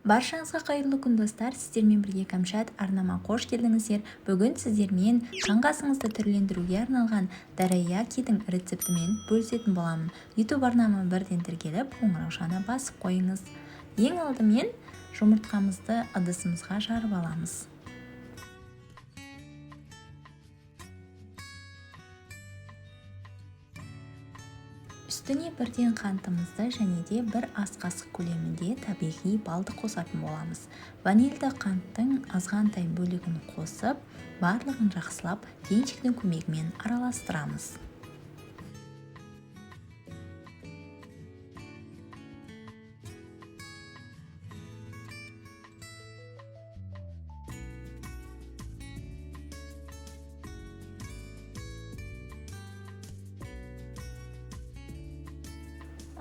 Баршаңызға қайырлы күн достар, сіздермен бірге Кәмшат арнама қош келдіңіздер. Бүгін сіздермен қаңғасыңызды түрлендіруге арналған дараякидің рецептімен бөлісетін боламын. YouTube арнама бірден тіркеліп, қоңыраушаны басып қойыңыз. Ең алдымен жұмыртқамызды ыдысымызға жарып аламыз. Үстіне бірден қантымызды және де бір ас қасық көлемінде табиғи балды қосатын боламыз. Ванильді қанттың азғантай бөлігін қосып, барлығын жақсылап венчиктің көмегімен араластырамыз.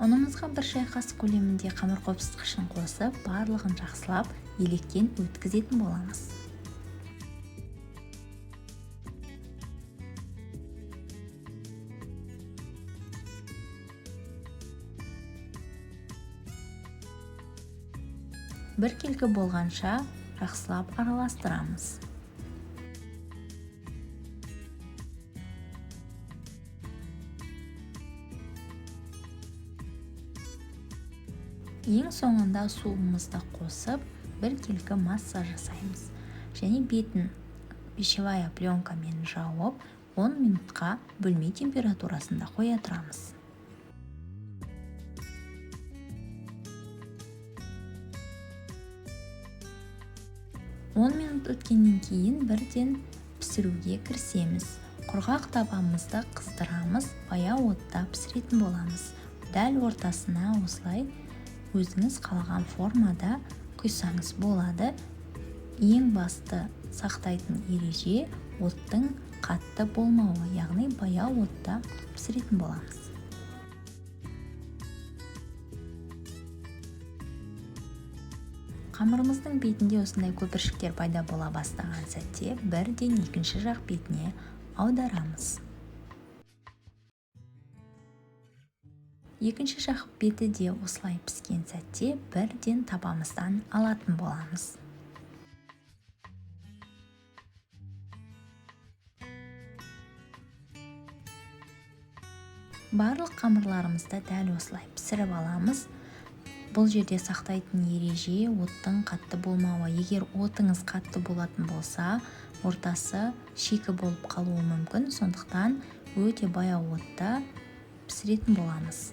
Ұнымызға бір шай қасық көлемінде қамыр қопсытқышын қосып, барлығын жақсылап електен өткізетін боламыз. Бір келкі болғанша жақсылап араластырамыз. Ең соңында суымызды қосып, бір келкі масса жасаймыз. Және бетін пищевая пленкамен жауып, 10 минутқа бөлме температурасында қоя тұрамыз. Минут өткеннен кейін бірден пісіруге кірісеміз. Құрғақ табамызды қыздырамыз, баяу отта пісіретін боламыз. Дәл ортасына осылай өзіңіз қалаған формада құйсаңыз болады. Ең басты сақтайтын ереже оттың қатты болмауы, яғни баяу отта пісіретін боламыз. Қамырымыздың бетінде осындай көпіршіктер пайда бола бастаған сәтте бірден екінші жақ бетіне аударамыз. Екінші жақ беті де осылай піскен сәтте бірден табамыздан алатын боламыз. Барлық қамырларымызды дәл осылай пісіріп аламыз. Бұл жерде сақтайтын ереже оттың қатты болмауы. Егер отыңыз қатты болатын болса, ортасы шикі болып қалуы мүмкін. Сондықтан өте баяу отта пісіретін боламыз.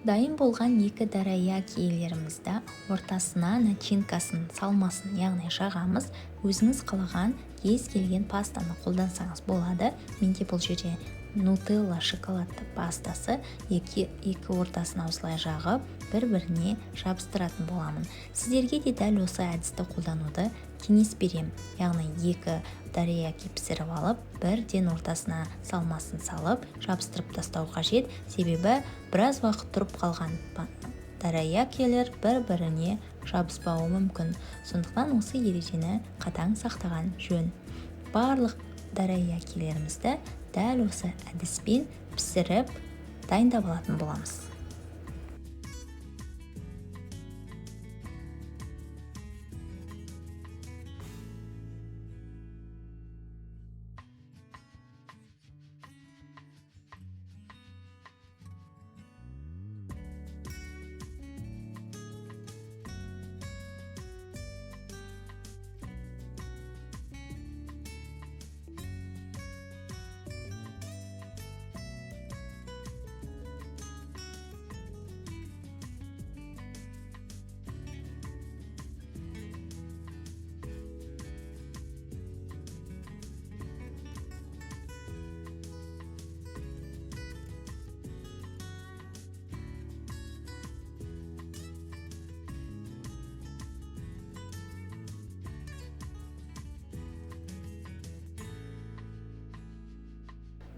Дайын болған екі дараякилерімізді ортасына начинкасын, салмасын, яғни жағамыз. Өзіңіз қалаған кез келген пастаны қолдансаңыз болады. Менде бұл жерде нутелла шоколадты пастасы, екі ортасына осылай жағып, бір-біріне жабыстыратын боламын. Сіздерге де дәл осы әдісті қолдануды кеңес берем. Яғни екі дараяки пісіріп алып, бірден ортасына салмасын салып, жабыстырып тастау қажет. Себебі біраз уақыт тұрып қалған дараякилер бір-біріне жабыспауы мүмкін. Сондықтан осы ережені қатаң сақтаған жөн. Барлық дараякилерімізді дәл осы әдіспен пісіріп дайындап алатын боламыз.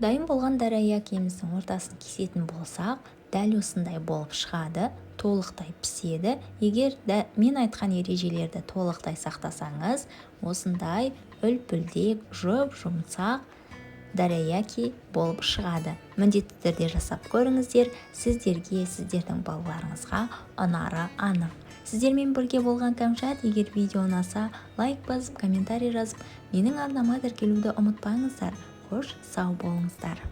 Дайын болған дараякиіміздің ортасын кесетін болсақ, дәл осындай болып шығады, толықтай піседі. Егер мен айтқан ережелерді толықтай сақтасаңыз, осындай үлпілдек, жұп-жұмсақ дараяки болып шығады. Міндетті түрде жасап көріңіздер, сіздерге, сіздердің балаларыңызға ұнары анық. Сіздермен бірге болған Кәмшат. Егер видео ұнаса, лайк басып, комментарий жазып, менің арнама тіркелуді ұмытпаңыздар. Қош, сау болыңыздар.